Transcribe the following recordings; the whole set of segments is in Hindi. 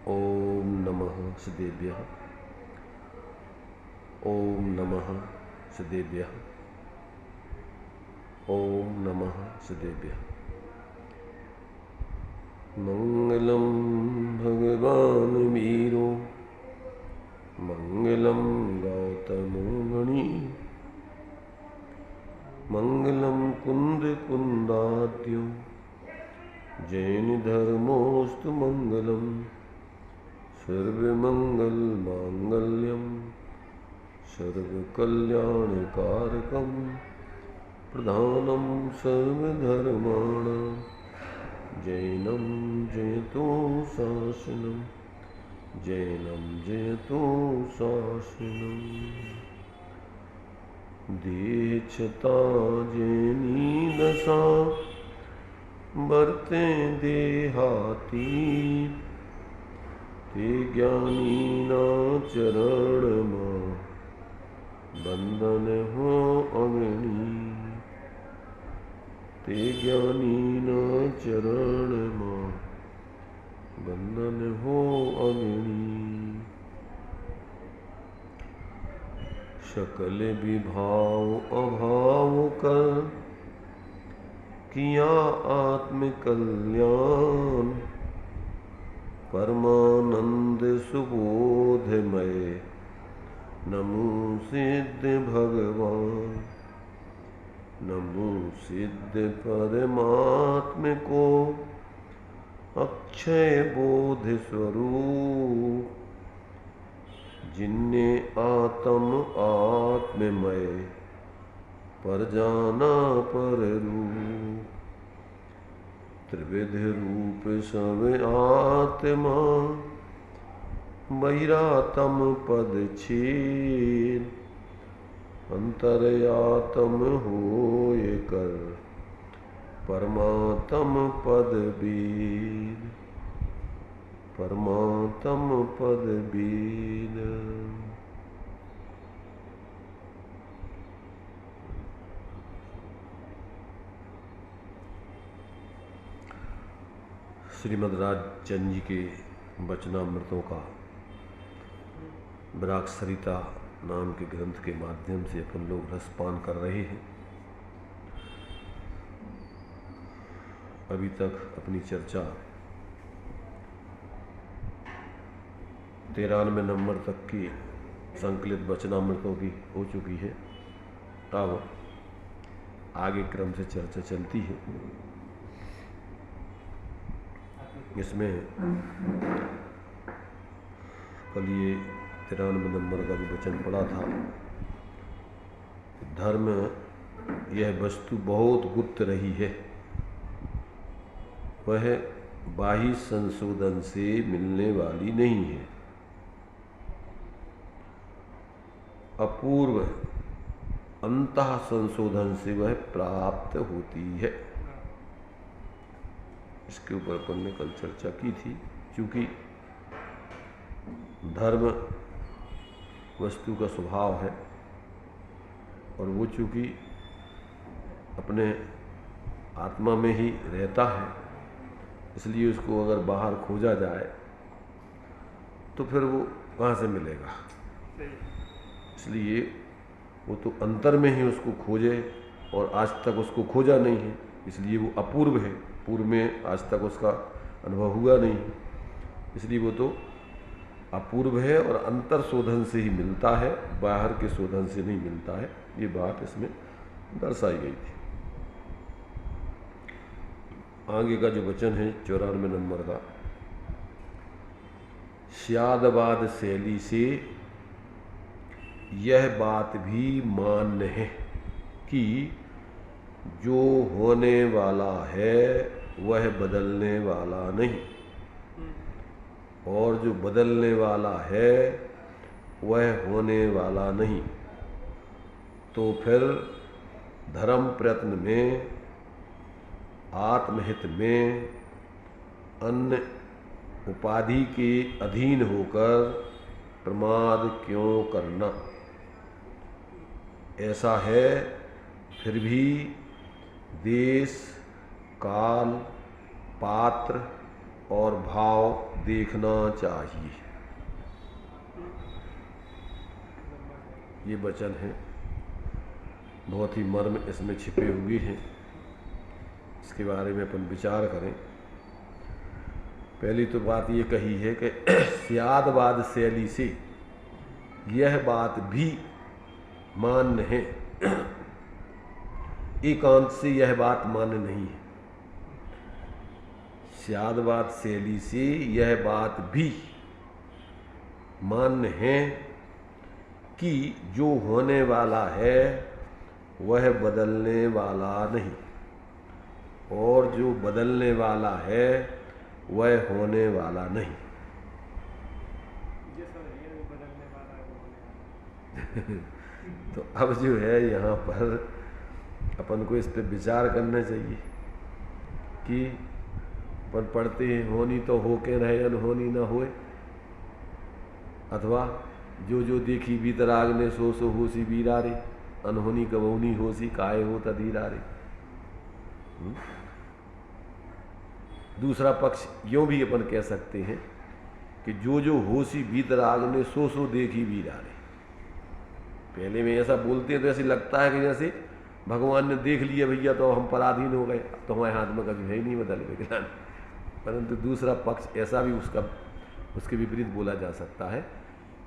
ओम नमः सदेभ्यः। ओम नमः सदेभ्यः। ओम नमः सदेभ्यः। मंगलम भगवान वीरो मंगलम गौतमो मणि मंगलम कुंद कुंदाद्यो जैन धर्मोस्तु मंगलम सर्वमंगल मांगल्यम सर्वकल्याणकारकम प्रधानम सर्वधर्माणां जैनम जयतो शासनम जैनम जयतो शासनम देक्षता जैनी दशा बरते देहाती ते ज्ञानी ना चरण मां बंधन हो अग्नि ते ज्ञानी ना चरण मां बंधन हो अग्नि सकल विभाव अभाव कर किया आत्म कल्याण परमानंद सुबोधमय नमो सिद्ध भगवान नमो सिद्ध परमात्म को अक्षय बोध स्वरूप जिनने आत्ममय पर जाना पर रूप त्रिविध रूप सब आत्मा बहिरातम पद छेद अंतरयातम होय कर परमात्म पद वेद परमात्म पद वेद। श्रीमद् राजचंद जी के वचनामृतों का विराग सरिता नाम के ग्रंथ के माध्यम से अपन लोग रसपान कर रहे हैं। अभी तक अपनी चर्चा 93 नंबर तक की संकलित वचनामृतों की हो चुकी है। अब आगे क्रम से चर्चा चलती है। इसमें कल ये 93 नंबर का जो वचन पड़ा था, धर्म यह वस्तु बहुत गुप्त रही है, वह बाह्य संशोधन से मिलने वाली नहीं है, अपूर्व अंतः संशोधन से वह प्राप्त होती है। इसके ऊपर अपन ने कल चर्चा की थी। क्योंकि धर्म वस्तु का स्वभाव है और वो चूँकि अपने आत्मा में ही रहता है, इसलिए उसको अगर बाहर खोजा जाए तो फिर वो कहाँ से मिलेगा। इसलिए वो तो अंतर में ही उसको खोजे और आज तक उसको खोजा नहीं है, इसलिए वो अपूर्व है। पूर्व में आज तक उसका अनुभव हुआ नहीं, इसलिए वो तो अपूर्व है और अंतर शोधन से ही मिलता है, बाहर के शोधन से नहीं मिलता है। ये बात इसमें दर्शाई गई थी। आगे का जो वचन है 94 नंबर का, स्यादवाद शैली से यह बात भी मान्य है कि जो होने वाला है वह बदलने वाला नहीं, और जो बदलने वाला है वह होने वाला नहीं। तो फिर धर्म प्रयत्न में, आत्महित में, अन्य उपाधि के अधीन होकर प्रमाद क्यों करना। ऐसा है फिर भी देश, काल, पात्र, और भाव देखना चाहिए। ये वचन है, बहुत ही मर्म इसमें छिपे हुए हैं। इसके बारे में अपन विचार करें। पहली तो बात ये कही है कि स्यादवाद शैली से यह बात भी मान्य है, एकांत से यह बात मान्य नहीं है। स्यादवाद शैली से यह बात भी मान्य है कि जो होने वाला है वह बदलने वाला नहीं, और जो बदलने वाला है वह होने वाला नहीं। तो अब जो है यहाँ पर अपन को इस पे विचार करना चाहिए कि अपन पढ़ते हैं होनी तो हो के रहे अनहोनी न होए, अथवा जो जो देखी बीतराग ने सो सो होसी बीरा रे, अनहोनी कबौनी होसी काहे हो तधीरा रे। दूसरा पक्ष यूँ भी अपन कह सकते हैं कि जो जो होसी बीतराग ने सो सो देखी बीरा रे। पहले में ऐसा बोलते हैं तो ऐसे लगता है कि जैसे भगवान ने देख लिया भैया तो हम पराधीन हो गए, तो हमारे हाथ में कभी है ही नहीं बदल विज्ञान। परंतु दूसरा पक्ष ऐसा भी उसके विपरीत बोला जा सकता है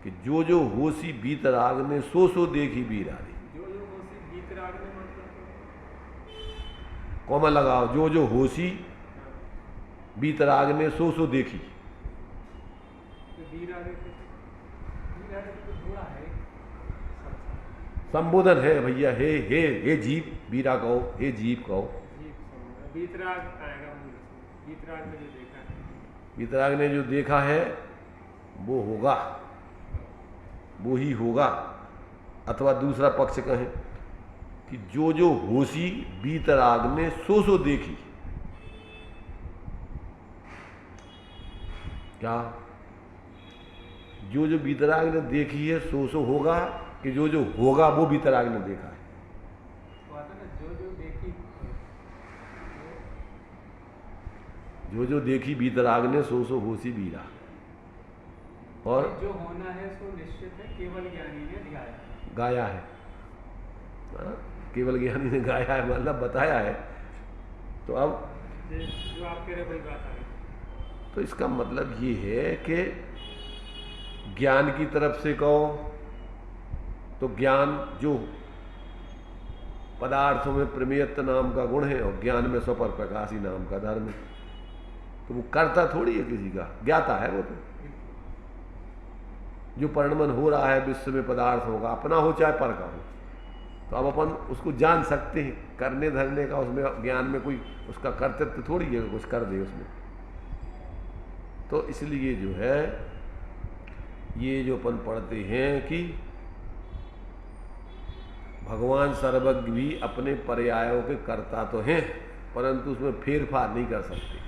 कि जो जो होशी बीतराग ने सो सो देखी बीरा रे। जो जो होशी बीतराग ने कौमा लगाओ, जो जो होशी बीतराग ने सो सो देखी। संबोधन है भैया, हे जीव बीरा कहो, हे जीव कहो। बीतराग आएगा, बीतराग ने जो देखा है, बीतराग ने जो देखा है वो होगा, वो ही होगा। अथवा दूसरा पक्ष कहें कि जो जो होशी बीतराग ने सो सो देखी। क्या जो जो बीतराग ने देखी है सो होगा, कि जो जो होगा वो बीतराग ने देखा है। जो जो देखी बीतराग ने सो होशी बीरा। और जो होना है सो निश्चित है, केवल ज्ञानी ने गाया है। केवल ज्ञानी ने गाया है मतलब बताया है। तो अब जो आप कह रहे वही बात आ गई। तो इसका मतलब ये है कि ज्ञान की तरफ से कहो तो ज्ञान जो पदार्थों में प्रमेयत्व नाम का गुण है और ज्ञान में स्वपर प्रकाशी नाम का धर्म है, तो वो करता थोड़ी है किसी का, ज्ञाता है वो। तो जो परिणमन हो रहा है विश्व में पदार्थ होगा, अपना हो चाहे पर का हो, तो अब अपन उसको जान सकते हैं। करने धरने का उसमें ज्ञान में कोई उसका कर्तव्य थोड़ी है कुछ कर दे उसमें। तो इसलिए जो है ये जो अपन पढ़ते हैं कि भगवान सर्वज्ञ भी अपने पर्यायों के कर्ता तो हैं, परंतु उसमें फेरफार नहीं कर सकते।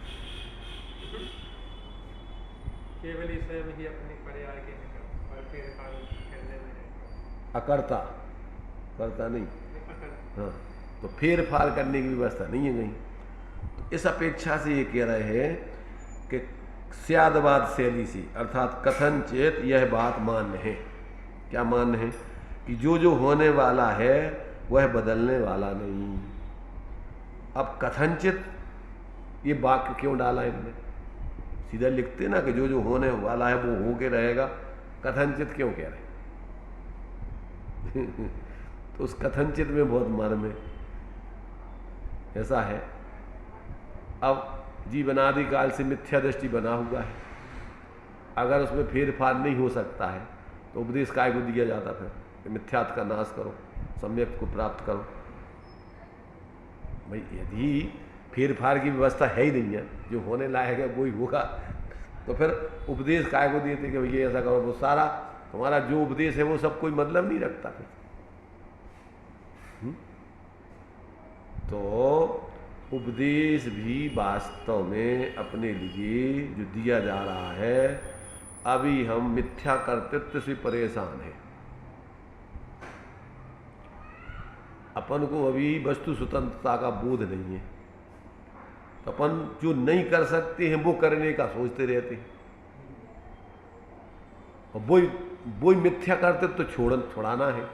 केवल स्वयं ही अपने पर्याय के फेरफार करने में अकर्ता, करता नहीं। हाँ, तो फेरफार करने की व्यवस्था नहीं है कहीं। तो इस अपेक्षा से ये कह रहे हैं कि स्यादवाद शैली से, अर्थात कथन चेत यह बात मान्य है। क्या मान्य है? कि जो जो होने वाला है वह बदलने वाला नहीं। अब कथनचित ये वाक्य क्यों डाला इनने? सीधा लिखते ना कि जो जो होने वाला है वो हो के रहेगा, कथनचित क्यों कह रहे? तो उस कथनचित में बहुत मर्म है। ऐसा है, अब जीवनादि काल से मिथ्या दृष्टि बना हुआ है, अगर उसमें फेरफार नहीं हो सकता है तो उपदेश काय को दिया जाता फिर? मिथ्यात्व का नाश करो, सम्यक को प्राप्त करो। भाई यदि फेरफार की व्यवस्था है ही नहीं है, जो होने लायक है वो ही होगा, तो फिर उपदेश काय को देते कि भैया ऐसा करो। वो सारा तुम्हारा जो उपदेश है वो सब कोई मतलब नहीं रखता फिर। तो उपदेश भी वास्तव में अपने लिए जो दिया जा रहा है, अभी हम मिथ्या कर्तृत्व से परेशान हैं। अपन को अभी वस्तु स्वतंत्रता का बोध नहीं है। तो अपन जो नहीं कर सकते हैं वो करने का सोचते रहते हैं, और वही मिथ्या करते तो छुड़ाना है,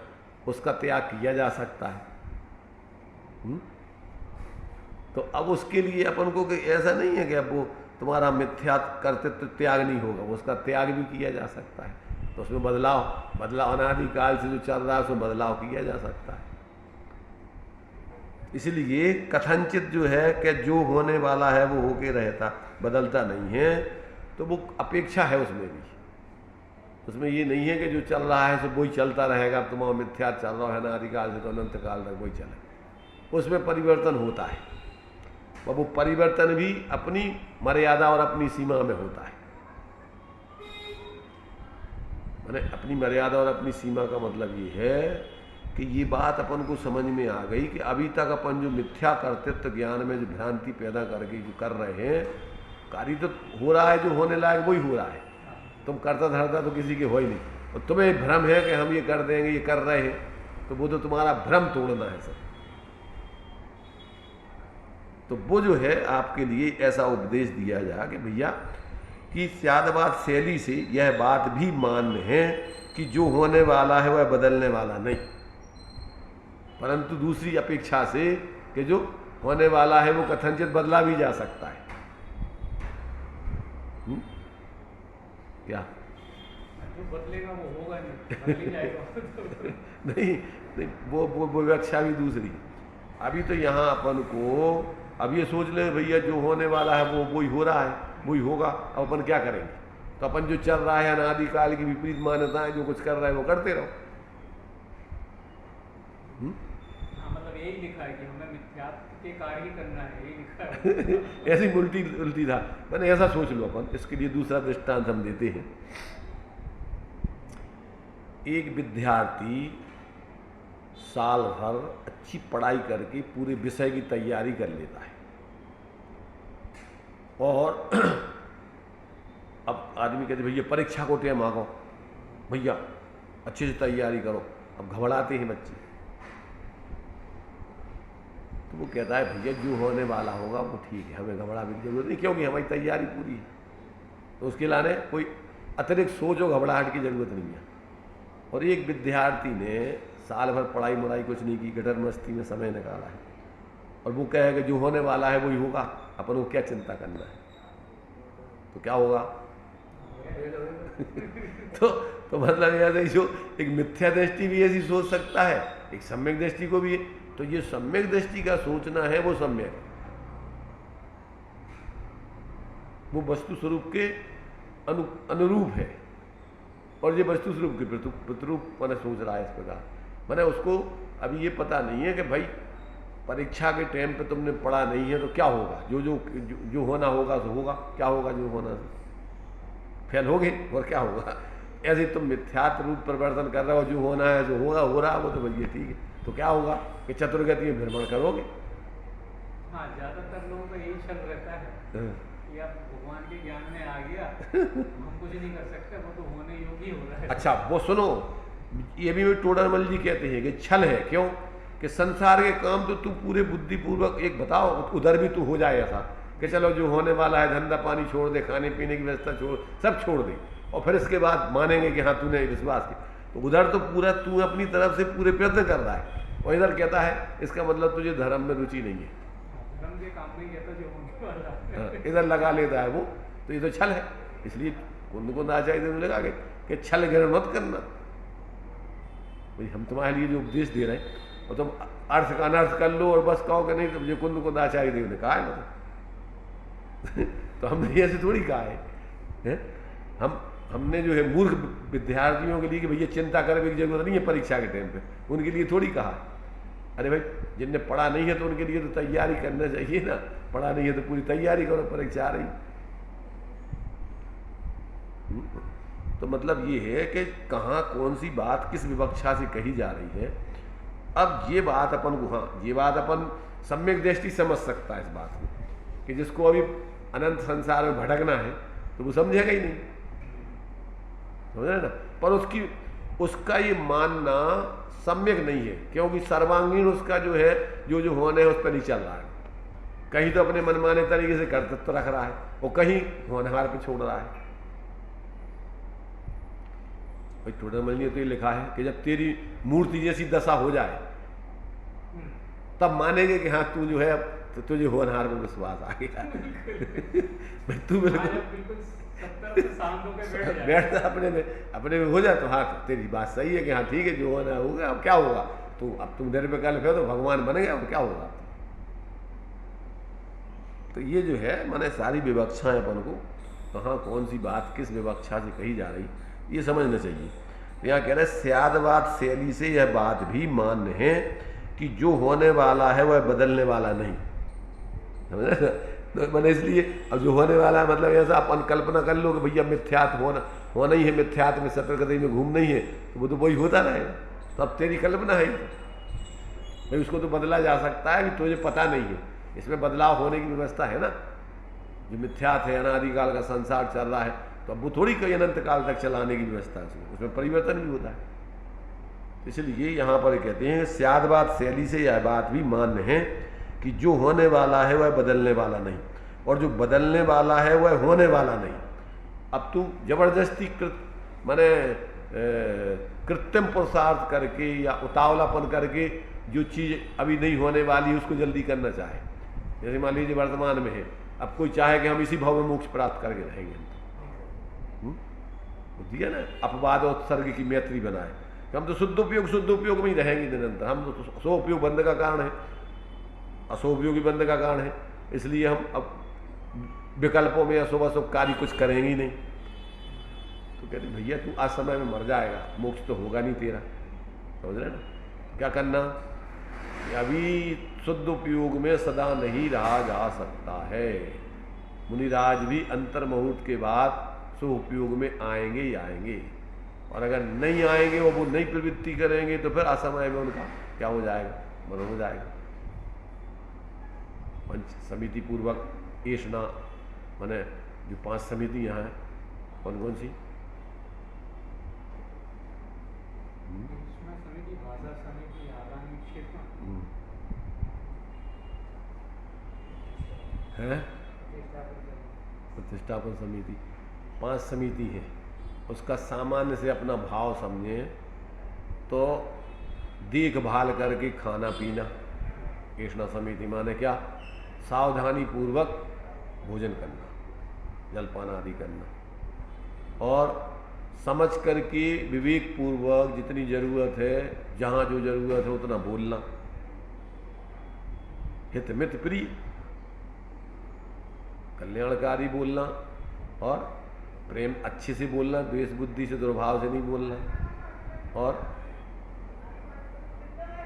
उसका त्याग किया जा सकता है। तो अब उसके लिए अपन को कि ऐसा नहीं है कि अब वो तुम्हारा मिथ्या करते तो त्याग नहीं होगा, उसका त्याग भी किया जा सकता है। तो उसमें बदलाव अनादिकाल से जो चल रहा है उसमें बदलाव किया जा सकता है। इसलिए कथनचित जो है कि जो होने वाला है वो होके रहता, बदलता नहीं है, तो वो अपेक्षा है उसमें भी। उसमें ये नहीं है कि जो चल रहा है सब वही चलता रहेगा, तुम्हारा मिथ्या चल रहा है अनादिकाल से तो अनंत काल तक वही चले। उसमें परिवर्तन होता है, और वो परिवर्तन भी अपनी मर्यादा और अपनी सीमा में होता है। माने अपनी मर्यादा और अपनी सीमा का मतलब ये है कि ये बात अपन को समझ में आ गई कि अभी तक अपन जो मिथ्या कर्तृत्व ज्ञान में जो भ्रांति पैदा करके जो कर रहे हैं, कार्य तो हो रहा है, जो होने लायक वही हो रहा है। तुम करता धरता तो किसी के हो ही नहीं, और तुम्हें भ्रम है कि हम ये कर देंगे, ये कर रहे हैं, तो वो तो तुम्हारा भ्रम तोड़ना है सब। तो वो जो है आपके लिए ऐसा उपदेश दिया जा कि भैया कि स्यादवाद शैली से यह बात भी मान्य है कि जो होने वाला है वह बदलने वाला नहीं, परंतु दूसरी अपेक्षा से कि जो होने वाला है वो कथनचित बदला भी जा सकता है। क्या जो बदलेगा वो होगा नहीं, बदल ही जाएगा। नहीं, वो व्याख्या भी दूसरी। अभी तो यहाँ अपन को अब ये सोच ले भैया जो होने वाला है वो वही हो रहा है, वही होगा, अब अपन क्या करेंगे? तो अपन जो चल रहा है अनादिकाल की विपरीत मान्यताएं जो कुछ कर रहा है वो करते रहो। मतलब यही लिखा है कि हमें मिथ्यात्व के कार्य ही करना है, यही लिखा है। ऐसी उल्टी था, मैंने ऐसा सोच लो अपन। इसके लिए दूसरा दृष्टांत हम देते हैं। एक विद्यार्थी साल भर अच्छी पढ़ाई करके पूरे विषय की तैयारी कर लेता है, और अब आदमी कहते भैया परीक्षा को टाइम आ गो, भैया अच्छे से तैयारी करो। अब घबराते हैं बच्चे, तो वो कहता है भैया जो होने वाला होगा वो ठीक है, हमें घबराने की जरूरत नहीं, क्योंकि हमारी तैयारी पूरी है। तो उसके लाने कोई अतिरिक्त सोच और घबराहट की जरूरत नहीं है। और एक विद्यार्थी ने साल भर पढ़ाई मुढ़ाई कुछ नहीं की, गटर मस्ती में समय निकाला है, और वो कहे कि जो होने वाला है वही होगा, अपन को क्या चिंता करना है? तो क्या होगा? तो मतलब ऐसे जो एक मिथ्या दृष्टि भी ऐसी सोच सकता है, एक सम्यक दृष्टि को भी। तो ये सम्यक दृष्टि का सोचना है वो सम्यक, वो वस्तु स्वरूप के अनुरूप है, और ये वस्तु स्वरूप के प्रतिरूप मैंने सोच रहा है इस प्रकार। मैंने उसको अभी ये पता नहीं है कि भाई परीक्षा के टाइम पे तुमने पढ़ा नहीं है तो क्या होगा, जो होना होगा तो होगा, क्या होगा जो होना, फेल हो गए और क्या होगा। ऐसे तुम मिथ्यात्व रूप परिवर्तन कर रहे हो, जो होना है जो होगा हो रहा, वो तो भैया ठीक है, तो क्या होगा कि चतुर्गति में भ्रमण करोगे। हाँ, ज्यादातर लोगों का यही चल रहता है कि अब भगवान के ज्ञान में आ गया, हम कुछ नहीं कर सकते, वो तो होने योग्य हो रहा है। अच्छा वो सुनो, ये भी टोडरमल जी कहते हैं कि छल है। क्यों? कि संसार के काम तो तू पूरे बुद्धिपूर्वक एक बताओ, उधर भी तू हो जाए ऐसा कि चलो जो होने वाला है धंधा पानी छोड़ दे, खाने पीने की व्यवस्था छोड़, सब छोड़ दे, और फिर इसके बाद मानेंगे कि हाँ तूने विश्वास किया। तो उधर तो पूरा तू अपनी तरफ से पूरे प्रयत्न कर रहा है, और इधर कहता है इसका मतलब तुझे धर्म में रुचि नहीं है, धर्म के काम में कहता जो होने वाला है इधर लगा लेता है वो। तो ये तो छल है। इसलिए कुंद आचार्य ने लगा के कि छल ग्रहण मत करना, भाई हम तुम्हारे लिए जो उपदेश दे रहे हैं और तुम अर्थ का अनर्थ कर लो और बस कहो कि नहीं तो जो कुंद आचार्य देव ने कहा है ना तो हमने ऐसे थोड़ी कहा है। हमने जो है मूर्ख विद्यार्थियों के लिए कि भैया चिंता करने की जरूरत नहीं है परीक्षा के टाइम पे, उनके लिए थोड़ी कहा। अरे भाई जिनने पढ़ा नहीं है तो उनके लिए तो तैयारी करना चाहिए ना, पढ़ा नहीं है तो पूरी तैयारी करो, परीक्षा आ रही। तो मतलब ये है कि कहाँ कौन सी बात किस विवक्षा से कही जा रही है। अब ये बात अपन को, हाँ ये बात अपन सम्यक दृष्टि समझ सकता है इस बात को, कि जिसको अभी अनंत संसार में भटकना है तो वो समझेगा ही नहीं, समझ रहे ना। पर उसका ये मानना सम्यक नहीं है, क्योंकि सर्वांगीण उसका जो है जो होने है उस पर नहीं चल रहा है, कहीं तो अपने मनमाने तरीके से कर्तृत्व रख रहा है और कहीं होनहार पे छोड़ रहा है। भाई टोडर मल ने तो ये लिखा है कि जब तेरी मूर्ति जैसी दशा हो जाए तब मानेंगे कि हाँ तू जो है अब तो तुझे होनहार में विश्वास आ गया। भाई तू बिल्कुल बैठ अपने में हो जाए तो हाँ तेरी बात सही है कि हाँ ठीक है जो होना होगा। अब क्या होगा, तो अब तुम निर्विकल्प है तो भगवान बन गया और क्या होगा। तो ये जो है माने सारी विवक्षाएं अपन को कहाँ कौन सी बात किस विवक्षा से कही जा रही ये समझना चाहिए। यहाँ कह रहे स्यादवाद शैली से यह बात भी मान्य है कि जो होने वाला है वह बदलने वाला नहीं। समझ तो मैंने इसलिए अब जो होने वाला है मतलब ऐसा अपन कल्पना कर लो कि भैया मिथ्यात्व होना ही है, मिथ्यात्व में सतर्कता में घूमना ही है, तो वो तो वही होता रहेगा। तो अब तेरी कल्पना है भाई, उसको तो बदला जा सकता है कि तुझे पता नहीं है। इसमें बदलाव होने की व्यवस्था है ना। जो मिथ्यात्व है अनादिकाल का संसार चल रहा है तो अब वो थोड़ी कहीं अनंत काल तक चलाने की व्यवस्था है, उसमें परिवर्तन भी होता है। इसलिए यहाँ पर कहते हैं स्यादवाद शैली से यह बात भी मान्य है कि जो होने वाला है वह बदलने वाला नहीं और जो बदलने वाला है वह होने वाला नहीं। अब तू जबरदस्ती माने कृत्रिम पुरुषार्थ करके या उतावलापन करके जो चीज़ अभी नहीं होने वाली उसको जल्दी करना चाहे। जैसे मान लीजिए वर्तमान में है, अब कोई चाहे कि हम इसी भाव में मोक्ष प्राप्त करके रहेंगे, दिया ना अपवाद और उत्सर्ग की मैत्री बनाए कि हम तो शुद्ध उपयोग में ही रहेंगे निरंतर। हम तो स्वोपयोग बंद का कारण है, अशोपयोगी बंद का कारण है, इसलिए हम अब विकल्पों में अशुभ अशुभ कार्य कुछ करेंगे ही नहीं। तो कहते भैया तू आज समय में मर जाएगा, मोक्ष तो होगा नहीं तेरा। समझ रहे ना, क्या करना कि अभी शुद्ध उपयोग में सदा नहीं रहा जा सकता है। मुनिराज भी अंतर मुहूर्त के बाद शुभ उपयोग में आएंगे ही आएंगे, और अगर नहीं आएंगे वो नई प्रवृत्ति करेंगे तो फिर असमय में उनका क्या हो जाएगा, मरण हो जाएगा। पंच समिति पूर्वक ऐशना माने जो 5 समिति यहाँ है कौन कौन सी, है प्रतिष्ठापन समिति 5 समिति है। उसका सामान्य से अपना भाव समझे तो देखभाल करके खाना पीना। ऐशना समिति माने क्या, सावधानी पूर्वक भोजन करना, जलपान आदि करना, और समझ करके विवेक पूर्वक जितनी जरूरत है जहाँ जो जरूरत है उतना बोलना, हित मित प्रिय कल्याणकारी बोलना, और प्रेम अच्छे से बोलना, द्वेष बुद्धि से दुर्भाव से नहीं बोलना, और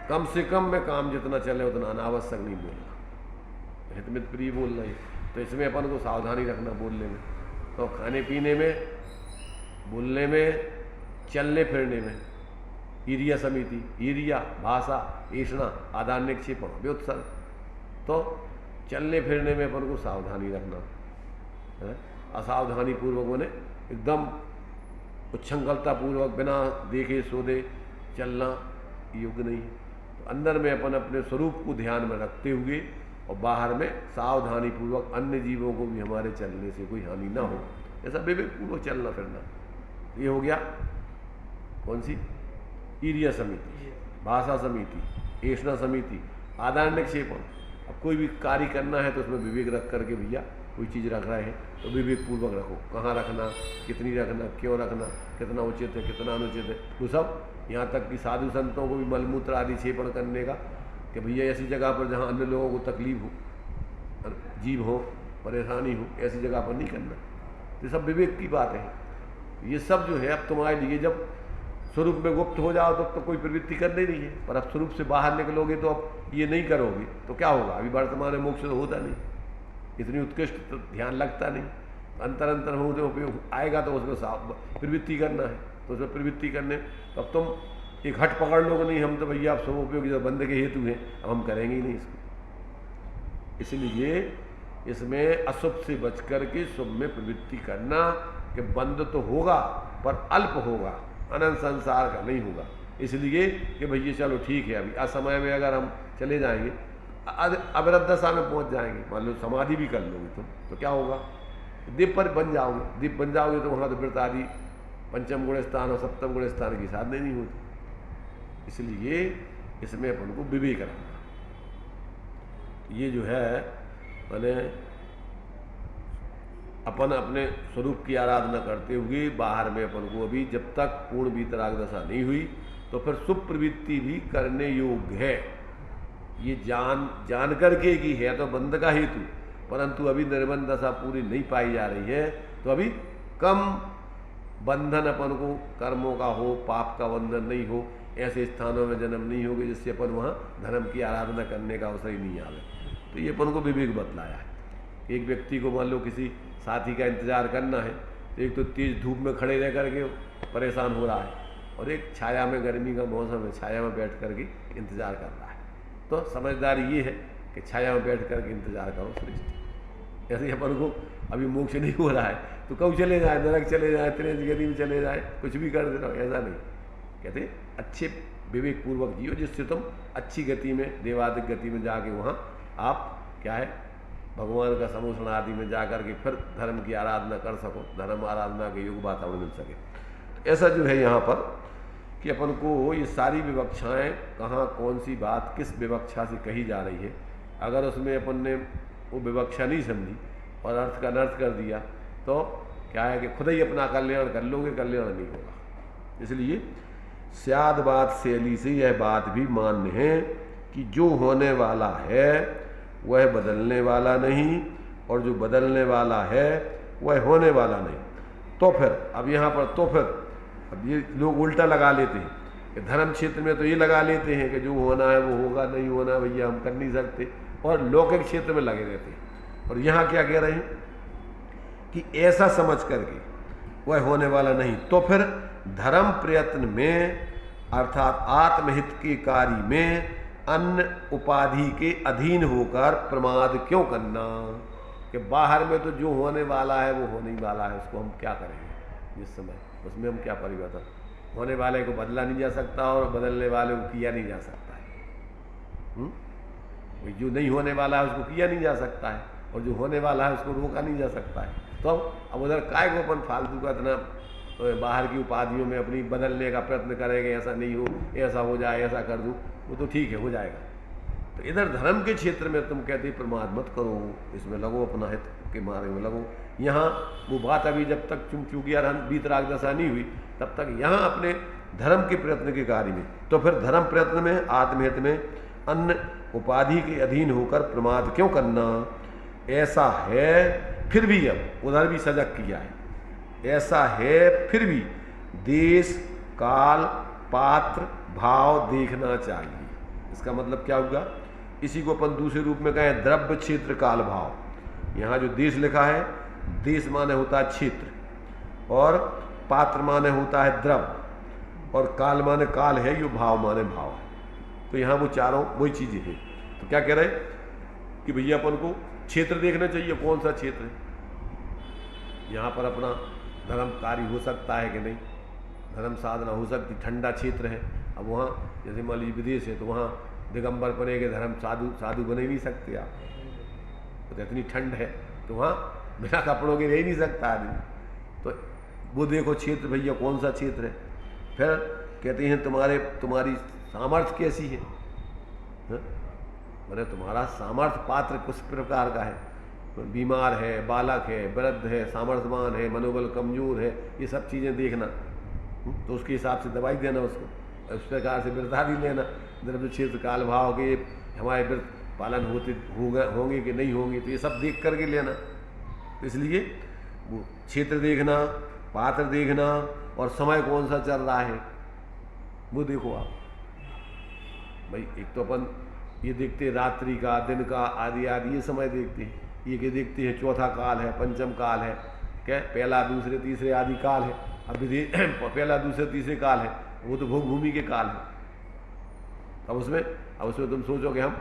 कम से कम में काम जितना चले उतना अनावश्यक नहीं बोलना, हितमित प्रिय बोलना है। तो इसमें अपन को सावधानी रखना बोलने में, तो खाने पीने में, बोलने में, चलने फिरने में। ईरिया समिति, ईरिया भाषा, ऐशना आदान निक्षेपण व्युत्सर्ग। तो चलने फिरने में अपन को सावधानी रखना है। असावधानी पूर्वक मैंने एकदम उच्छृंखलता पूर्वक बिना देखे सोधे चलना योग्य नहीं है। तो अंदर में अपन अपने स्वरूप को ध्यान में रखते हुए और बाहर में सावधानी पूर्वक अन्य जीवों को भी हमारे चलने से कोई हानि ना हो, ऐसा विवेक पूर्वक चलना फिरना। ये हो गया कौन सी, ईरिया समिति, भाषा समिति, ऐशना समिति, आदान निक्षेपण। अब कोई भी कार्य करना है तो उसमें विवेक रख करके भैया कोई चीज़ रख रहे हैं तो विवेक पूर्वक रखो, कहाँ रखना, कितनी रखना, क्यों रखना, कितना उचित है, कितना अनुचित है, वो सब। यहाँ तक कि साधु संतों को भी मलमूत्र आदि क्षेपण करने का कि भैया ऐसी जगह पर जहाँ अन्य लोगों को तकलीफ हो, जीव हो, परेशानी हो, ऐसी जगह पर नहीं करना। तो सब विवेक की बात है। ये सब जो है अब तुम्हारे लिए जब स्वरूप में गुप्त हो जाओ तो कोई प्रवृत्ति करनी नहीं है, पर अब स्वरूप से बाहर निकलोगे तो अब ये नहीं करोगे तो क्या होगा। अभी वर्तमान में मोक्ष तो होता नहीं, इतनी उत्कृष्ट तो ध्यान लगता नहीं, अंतर अंतर में उपयोग आएगा तो उसमें प्रवृत्ति करना है, तो उसमें प्रवृत्ति करने तो अब तुम एक हट पकड़ लोगे, नहीं हम तो भैया आप सब उपयोग जो बंद के हेतु हैं अब हम करेंगे ही नहीं इसको। इसलिए इसमें अशुभ से बच करके शुभ में प्रवृत्ति करना कि बंद तो होगा पर अल्प होगा, अनंत संसार का नहीं होगा। इसलिए कि भैया चलो ठीक है अभी असमय में अगर हम चले जाएंगे, अविरत दशा में पहुंच जाएंगे। मान लो समाधि भी कर लोगे तुम तो क्या होगा, दीप पर बन जाओगे, दीप बन जाओगे तो वहाँ तो व्रत आदि पंचम गुण स्थान और सप्तम गुण स्थान की साधना नहीं होती। इसलिए इसमें अपन को विवेक रखना। ये जो है मैंने अपन अपने स्वरूप की आराधना करते हुए बाहर में अपन को अभी जब तक पूर्ण वीतराग दशा नहीं हुई तो फिर सुप्रवृत्ति भी करने योग्य है। ये जान करके की है तो बंध का हेतु, परंतु अभी निर्बंध दशा पूरी नहीं पाई जा रही है तो अभी कम बंधन अपन को कर्मों का हो, पाप का बंधन नहीं हो, ऐसे स्थानों में जन्म नहीं होगे जिससे अपन वहाँ धर्म की आराधना करने का अवसर ही नहीं आवे। तो ये अपन को विवेक बतलाया है। एक व्यक्ति को मान लो किसी साथी का इंतजार करना है तो एक तो तेज धूप में खड़े रह करके परेशान हो रहा है, और एक छाया में, गर्मी का मौसम है, छाया में बैठ करके इंतजार कर रहा है। तो समझदारी ये है कि छाया में बैठ करके इंतजार करो श्रेष्ठ। ऐसे अपन को अभी मोक्ष नहीं हो रहा है तो कब चले जाए, नरक चले जाए, त्रेस गति में चले जाए, कुछ भी कर दे रहा, ऐसा नहीं। कहते अच्छे विवेक पूर्वक जियो जिससे तुम अच्छी गति में, देवादिक गति में जाके वहाँ आप क्या है भगवान का समोषण आदि में जाकर के फिर धर्म की आराधना कर सको, धर्म आराधना के योग वातावरण मिल सके। तो ऐसा जो है यहाँ पर कि अपन को ये सारी विवक्षाएं कहाँ कौन सी बात किस विवक्षा से कही जा रही है, अगर उसमें अपन ने वो विवक्षा नहीं समझी और अर्थ का अनर्थ कर दिया तो क्या है कि खुद ही अपना कल्याण कर लोगे, कल्याण नहीं होगा। इसलिए स्याद बात शैली से यह बात भी मान्य है कि जो होने वाला है वह बदलने वाला नहीं, और जो बदलने वाला है वह होने वाला नहीं। तो फिर अब यहाँ पर तो फिर अब ये लोग उल्टा लगा लेते हैं कि धर्म क्षेत्र में तो ये लगा लेते हैं कि जो होना है वो होगा, नहीं होना भैया हम कर नहीं सकते, और लौकिक क्षेत्र में लगे रहते हैं। और यहाँ क्या कह रहे हैं कि ऐसा समझ करके वह होने वाला नहीं, तो फिर धर्म प्रयत्न में अर्थात आत्महित के कार्य में अन्य उपाधि के अधीन होकर प्रमाद क्यों करना, कि बाहर में तो जो होने वाला है वो होने ही वाला है, उसको हम क्या करेंगे जिस समय, उसमें हम क्या परिवर्तन, होने वाले को बदला नहीं जा सकता और बदलने वाले को किया नहीं जा सकता है। जो नहीं होने वाला है उसको किया नहीं जा सकता है, और जो होने वाला है उसको रोका नहीं जा सकता है। तो अब उधर काय को अपन फालतू का इतना बाहर की उपाधियों में अपनी बदलने का प्रयत्न करेंगे, ऐसा नहीं हो, ऐसा हो जाए, ऐसा कर दूँ, वो तो ठीक है हो जाएगा। तो इधर धर्म के क्षेत्र में तुम कहते प्रमाद मत करो, इसमें लगो, अपना हित के मार्ग में लगो। यहाँ वो बात अभी जब तक चूंकि वीतराग दशा नहीं हुई तब तक यहाँ अपने धर्म के प्रयत्न के कार्य में, तो फिर धर्म प्रयत्न में आत्महित में अन्य उपाधि के अधीन होकर प्रमाद क्यों करना, ऐसा है फिर भी, अब उधर भी सजग किया है, ऐसा है फिर भी देश काल पात्र भाव देखना चाहिए। इसका मतलब क्या होगा, इसी को अपन दूसरे रूप में कहें द्रव्य क्षेत्र काल भाव। यहाँ जो देश लिखा है, देश माने होता है क्षेत्र, और पात्र माने होता है द्रव्य, और काल माने काल है, यो भाव माने भाव है। तो यहाँ वो चारों वही चीजें हैं। तो क्या कह रहे कि भैया अपन को क्षेत्र देखना चाहिए, कौन सा क्षेत्र है, यहाँ पर अपना धर्म कार्य हो सकता है कि नहीं, धर्म साधना हो सकती, ठंडा क्षेत्र है। अब वहाँ जैसे मान लीजिए विदेश है तो वहाँ दिगंबर बने के धर्म साधु बने नहीं सकते आप, तो इतनी ठंड है तो वहाँ बिना कपड़ों के रह ही नहीं सकता आदमी। तो वो देखो क्षेत्र भैया कौन सा क्षेत्र है। फिर कहते हैं तुम्हारी सामर्थ्य कैसी है, मैंने तुम्हारा सामर्थ्य पात्र किस प्रकार का है, बीमार है, बालक है, वृद्ध है, सामर्थ्यवान है, मनोबल कमजोर है, ये सब चीज़ें देखना, तो उसके हिसाब से दवाई देना उसको, उस प्रकार से व्रत भी लेना। द्रव्य क्षेत्र काल भाव के हमारे व्रत पालन होंगे कि नहीं होंगे, तो ये सब देख करके लेना। इसलिए वो क्षेत्र देखना, पात्र देखना, और समय कौन सा चल रहा है वो देखो आप भाई। एक तो अपन ये देखते रात्रि का, दिन का, आदि आदि ये समय देखते हैं, ये के देखते हैं चौथा काल है, पंचम काल है, क्या पहला दूसरे तीसरे आदि काल है। अब पहला दूसरे तीसरे काल है, वो तो भोग भूमि के काल है। अब उसमें तुम सोचो कि हम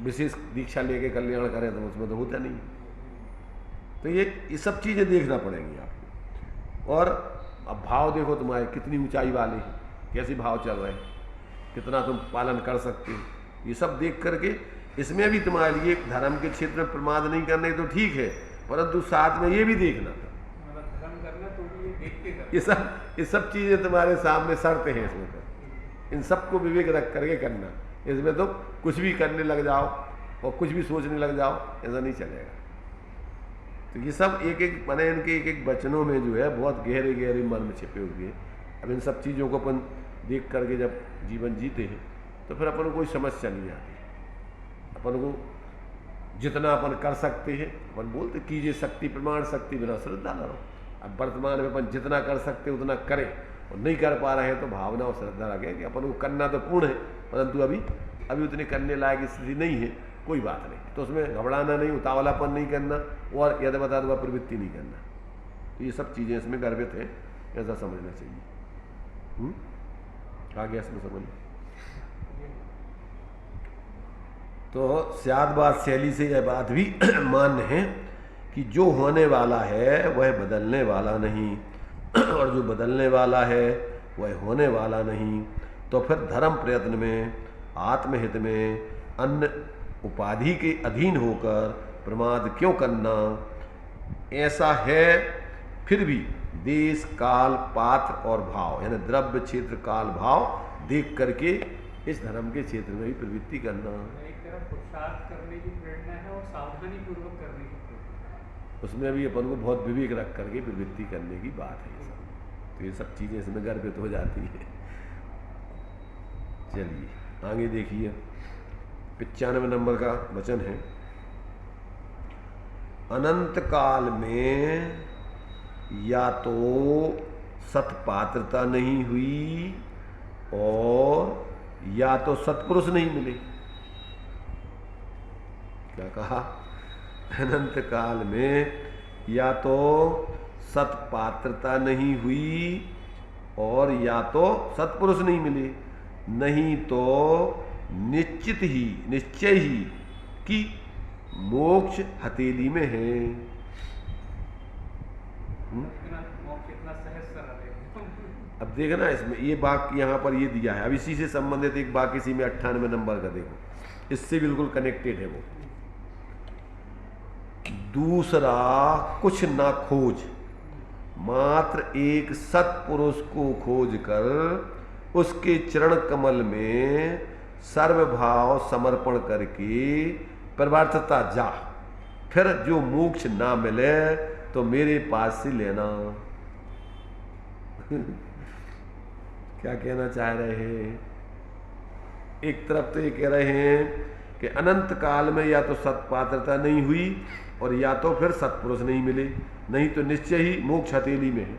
विशेष दीक्षा लेके कल्याण करें, तो उसमें तो होता नहीं। तो ये सब चीज़ें देखना पड़ेंगी आपको। और अब भाव देखो तुम्हारे कितनी ऊंचाई वाले हैं, कैसे भाव चल रहे हैं, कितना तुम पालन कर सकते हो, ये सब देख करके इसमें भी तुम्हारे लिए धर्म के क्षेत्र में प्रमाद नहीं करने तो ठीक है, परंतु साथ में ये भी देखना था, मतलब धर्म करना तो भी ये देख के करना। ये सब चीज़ें तुम्हारे सामने शर्त हैं इसमें, तो इन सबको विवेक रख करके करना। इसमें तो कुछ भी करने लग जाओ और कुछ भी सोचने लग जाओ, ऐसा नहीं चलेगा। तो ये सब एक एक माने इनके एक एक वचनों में जो है बहुत गहरे गहरे मर्म छिपे हुए हैं। अब इन सब चीज़ों को अपन देख करके जब जीवन जीते हैं तो फिर अपन को कोई समस्या नहीं आती। अपन को जितना अपन कर सकते हैं, अपन बोलते कीजिए शक्ति प्रमाण शक्ति बिना श्रद्धा न रहो। अब वर्तमान में अपन जितना कर सकते उतना करें, और नहीं कर पा रहे हैं तो भावना और श्रद्धा रखें कि अपन को करना तो पूर्ण है, परंतु अभी उतने करने लायक स्थिति नहीं है, कोई बात नहीं। तो उसमें घबराना नहीं, उतावलापन नहीं करना और यदि बता दो प्रवृत्ति नहीं करना। तो ये सब चीज़ें इसमें गर्भित हैं, ऐसा समझना चाहिए। आगे इसमें समझ तो स्याद बात शैली से यह बात भी मान्य है कि जो होने वाला है वह बदलने वाला नहीं, और जो बदलने वाला है वह होने वाला नहीं। तो फिर धर्म प्रयत्न में आत्महित में अन्य उपाधि के अधीन होकर प्रमाद क्यों करना? ऐसा है फिर भी देश काल पात्र और भाव यानी द्रव्य क्षेत्र काल भाव देख करके इस धर्म के क्षेत्र में ही प्रवृत्ति करना। एक तरफ पुरुषार्थ करने की प्रेरणा है और सावधानी पूर्वक करने की प्रेरणा, उसमें भी अपन को बहुत विवेक रख करके प्रवृत्ति करने की बात है। ये सब तो ये सब चीज़ें इसमें गर्भित हो जाती हैं। चलिए आगे देखिए, 95 नंबर का वचन है, अनंत काल में या तो सत्पात्रता नहीं हुई और या तो सत्पुरुष नहीं मिले। क्या कहा? अनंत काल में या तो सत्पात्रता नहीं हुई और या तो सत्पुरुष नहीं मिले, नहीं तो निश्चय ही कि मोक्ष हथेली में है। मोक्ष इतना सहज सरल है। अब देखना इसमें ये वाक्य यहाँ पर ये दिया है। अब इसी से संबंधित एक वाक्य इसी में 98 नंबर का देखो, इससे बिल्कुल कनेक्टेड है वो। दूसरा कुछ ना खोज, मात्र एक सत्पुरुष को खोज कर उसके चरण कमल में सर्वभाव समर्पण करके परमार्थता जा, फिर जो मोक्ष ना मिले तो मेरे पास से लेना। क्या कहना चाह रहे हैं? एक तरफ तो ये कह रहे हैं कि अनंत काल में या तो सत्पात्रता नहीं हुई और या तो फिर सत्पुरुष नहीं मिले, नहीं तो निश्चय ही मोक्ष हथेली में है।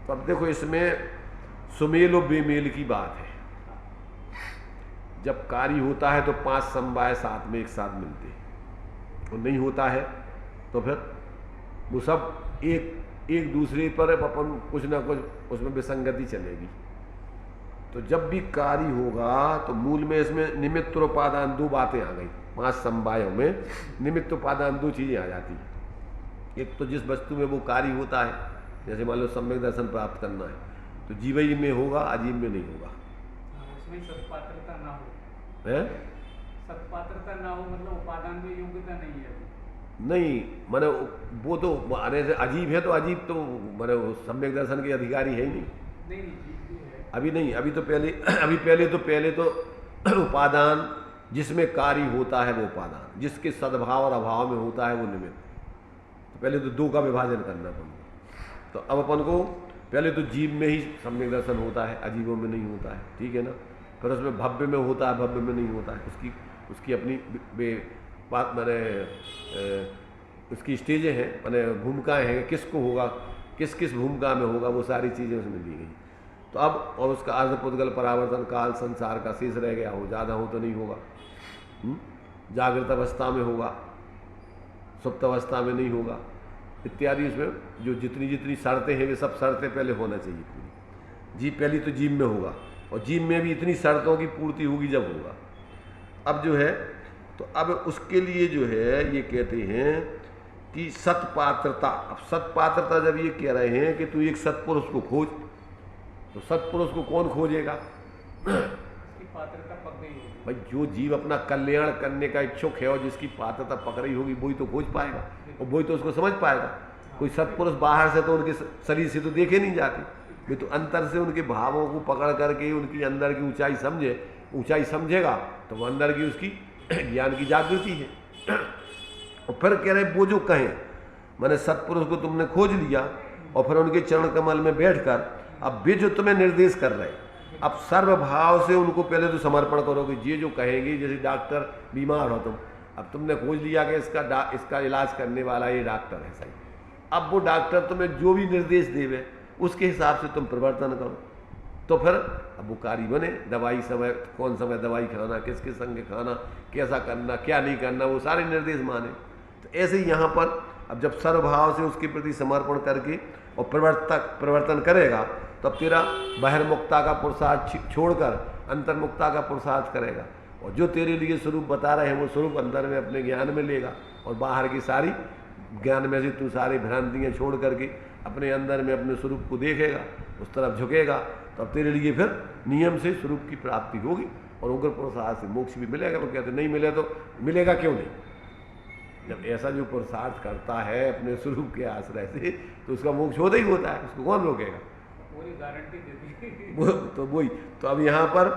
तो अब देखो इसमें सुमेल और बेमेल की बात है। जब कार्य होता है तो 5 समवाय साथ में एक साथ मिलते हैं, और नहीं होता है तो फिर वो सब एक दूसरे पर अपन कुछ ना कुछ उसमें विसंगति चलेगी। तो जब भी कार्य होगा तो मूल में इसमें निमित्त और उपादान 2 बातें आ गई। 5 समवायों में निमित्त उपादान 2 चीज़ें आ जाती हैं। एक तो जिस वस्तु में वो कार्य होता है, जैसे मान लो सम्यक दर्शन प्राप्त करना है तो जीवई में होगा, अजीव में नहीं होगा। उसमें सत्पात्रता ना हो, है सत्पात्रता ना हो मतलब उपादान में योग्यता नहीं है। नहीं माने वो तो आने से अजीब है, तो अजीब तो माने सम्यक दर्शन के अधिकारी है ही नहीं। नहीं जीव भी है अभी नहीं, अभी तो पहले तो उपादान जिसमें कार्य होता है वो उपादान, जिसके सद्भाव और अभाव में होता है वो निमित्त। तो पहले तो 2 का विभाजन करना पड़ेगा। तो अब अपन को पहले तो जीव में ही सम्यक दर्शन होता है, अजीबों में नहीं होता है, ठीक है ना। फिर उसमें भव्य में होता है, भव्य में नहीं होता है। उसकी अपनी बात मैंने उसकी स्टेजें हैं, मैंने भूमिकाएं हैं, किसको होगा, किस किस भूमिका में होगा, वो सारी चीज़ें उसमें दी गई। तो अब और उसका अर्धपुद्गल परावर्तन काल संसार का शेष रह गया हो, ज़्यादा हो तो नहीं होगा। जागृत अवस्था में होगा, सुप्त अवस्था में नहीं होगा इत्यादि। उसमें जो जितनी शर्तें हैं वे सब शर्तें पहले होना चाहिए पूरी। जीव पहली तो जीव में होगा, और जीव में भी इतनी शर्तों की पूर्ति होगी जब होगा। अब जो है तो अब उसके लिए जो है ये कहते हैं कि सत्पात्रता। अब सत्पात्रता जब ये कह रहे हैं कि तू एक सत्पुरुष को खोज, तो सत्पुरुष को कौन खोजेगा? उसकी पात्रता पक गई होगी। भाई जो जीव अपना कल्याण करने का इच्छुक है और जिसकी पात्रता पकड़ी होगी वही तो खोज पाएगा और वही तो उसको समझ पाएगा। कोई सत्पुरुष बाहर से तो उनके शरीर से तो देखे नहीं जाते, वे तो अंतर से उनके भावों को पकड़ करके उनकी अंदर की ऊंचाई समझेगा तो वो अंदर की उसकी ज्ञान की जागृति है। और फिर कह रहे वो जो कहें, मैंने सत्पुरुष को तुमने खोज लिया और फिर उनके चरण कमल में बैठकर अब वे जो तुम्हें निर्देश कर रहे हैं, अब सर्वभाव से उनको पहले तो समर्पण करोगे। ये जो कहेंगे, जैसे डॉक्टर बीमार हो तुम, अब तुमने खोज लिया कि इसका इलाज करने वाला ये डॉक्टर है सही, अब वो डॉक्टर तुम्हें जो भी निर्देश देवे उसके हिसाब से तुम प्रवर्तन करो, तो फिर अब वो कारी बने। दवाई समय, कौन समय दवाई खाना, किसके संग खाना, कैसा करना, क्या नहीं करना, वो सारे निर्देश माने। तो ऐसे ही यहाँ पर अब जब सर्वभाव से उसके प्रति समर्पण करके और प्रवर्तन करेगा तब तेरा बहिर्मुक्ता का पुरुषार्थ छोड़कर अंतर्मुक्ता का पुरुषार्थ करेगा और जो तेरे लिए स्वरूप बता रहे हैं वो स्वरूप अंदर में अपने ज्ञान में लेगा और बाहर की सारी ज्ञान में से तू सारी भ्रांतियाँ छोड़ करके अपने अंदर में अपने स्वरूप को देखेगा, उस तरफ झुकेगा, तब तेरे लिए फिर नियम से स्वरूप की प्राप्ति होगी और उग्र पुरुषार्थ से मोक्ष भी मिलेगा। वो कहते नहीं मिले तो मिलेगा क्यों नहीं, जब ऐसा जो पुरुषार्थ करता है अपने स्वरूप के आश्रय से तो उसका मोक्ष होता ही होता है, उसको कौन रोकेगा, पूरी गारंटी देती वो तो वही। तो अब यहाँ पर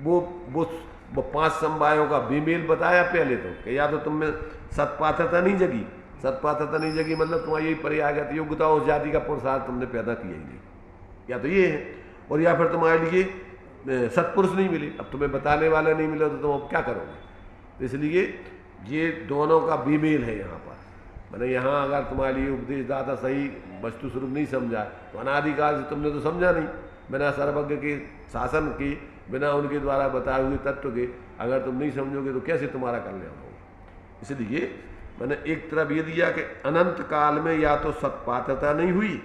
वो 5 समवायों का विमेल बताया पहले तो कि या तो तुम में सत्पात्रता नहीं जगी, सत्पात्रता नहीं जगी मतलब तुम्हारी यही पर्यायगत योग्यता उस जाति का पुरुषार्थ तुमने पैदा किया ही नहीं, या तो ये है, और या फिर तुम्हारे लिए सत्पुरुष नहीं मिले, अब तुम्हें बताने वाला नहीं मिला तो तुम अब क्या करोगे। तो इसलिए ये दोनों का विमेल है यहाँ पर। मैंने यहाँ अगर तुम्हारे लिए उपदेशदाता सही वस्तु स्वरूप नहीं समझा तो अनादिकाल से तुमने तो समझा नहीं, बिना सर्वज्ञ के शासन के, बिना उनके द्वारा बताए हुए तत्व के अगर तुम नहीं समझोगे तो कैसे तुम्हारा कल्याण होगा। इसलिए मैंने एक तरफ ये दिया कि अनंत काल में या तो सत्पात्रता नहीं हुई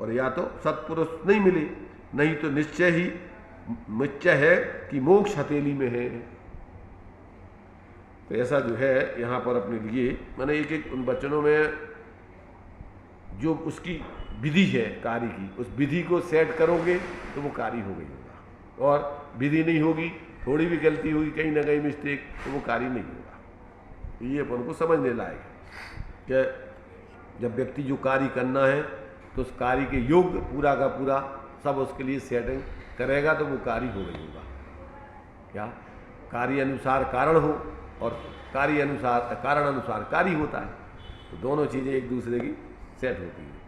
और या तो सत्पुरुष नहीं मिले, नहीं तो निश्चय है कि मोक्ष हथेली में है। तो ऐसा जो है यहाँ पर अपने लिए मैंने एक उन वचनों में जो उसकी विधि है कार्य की, उस विधि को सेट करोगे तो वो कार्य हो गई होगा, और विधि नहीं होगी, थोड़ी भी गलती होगी, कहीं ना कहीं मिस्टेक, तो वो कार्य नहीं होगा। ये अपन को समझने लायक है कि जब व्यक्ति जो कार्य करना है तो उस कार्य के योग्य पूरा का पूरा सब उसके लिए सेटिंग करेगा तो वो कार्य हो गई होगा। क्या कार्य अनुसार कारण हो और कार्य अनुसार कारण अनुसार कार्य होता है, तो दोनों चीज़ें एक दूसरे की सेट होती हैं।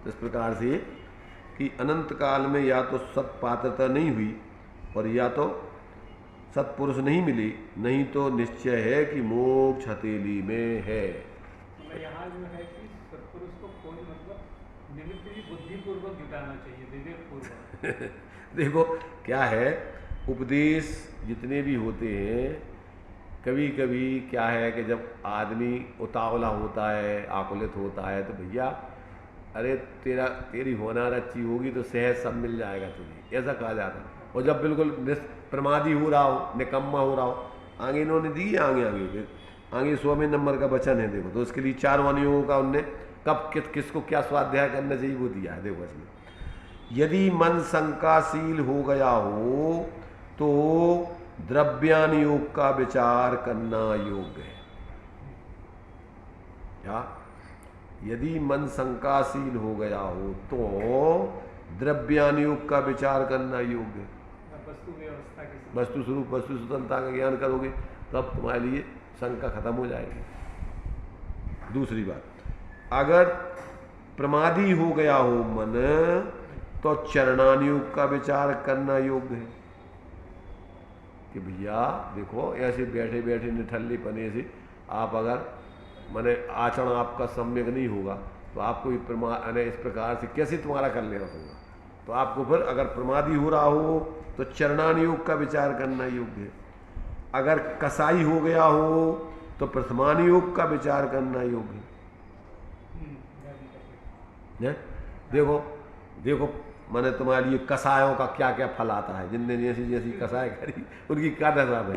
तो इस प्रकार से कि अनंत काल में या तो सत्पात्रता नहीं हुई और या तो सत्पुरुष नहीं मिली, नहीं तो निश्चय है कि मोक्ष हथेली में है। यहाँ जो है कि सत्पुरुष को खोज मतलब निमित्त भी बुद्धिपूर्वक जुटाना चाहिए, विवेकपूर्वक। देखो क्या है, उपदेश जितने भी होते हैं कभी कभी क्या है कि जब आदमी उतावला होता है, आकुलित होता है, तो भैया अरे तेरी होनार अच्छी होगी तो सहज सब मिल जाएगा तुझे, ऐसा कहा जाता है। और जब बिल्कुल प्रमादी हो रहा हो, निकम्मा हो रहा हो, आगे इन्होंने दी आगे 100वें नंबर का वचन है देखो, तो उसके लिए 4 वनयोगों का उनने कब किसको क्या स्वाध्याय करना चाहिए वो दिया है। देखो इसमें यदि मन शंकाशील हो गया हो तो द्रव्यान योग का विचार करना योग्य है। क्या यदि मन शंकाशील हो गया हो तो द्रव्यान योग का विचार करना योग्य है। वस्तु स्वरूप वस्तु स्वतंत्रता का ज्ञान करोगे तब तुम्हारे लिए शंका खत्म हो जाएगी। दूसरी बात, अगर प्रमादी हो गया हो मन तो चरणानुयोग का विचार करना योग्य है कि भैया देखो ऐसे बैठे बैठे निठल्ले पने से आप अगर माने आचरण आपका सम्यक नहीं होगा तो आपको इस प्रकार से कैसे तुम्हारा कल्याण होगा। तो आपको फिर अगर प्रमादी हो रहा हो तो चरणानुयोग का विचार करना योग्य है। अगर कसाई हो गया हो तो प्रथमानुयोग का विचार करना योग्य है। देखो देखो मैंने तुम्हारे लिए कसायों का क्या क्या फल आता है, जिनने जैसी जैसी कसाय करी उनकी क्या दशा भाई,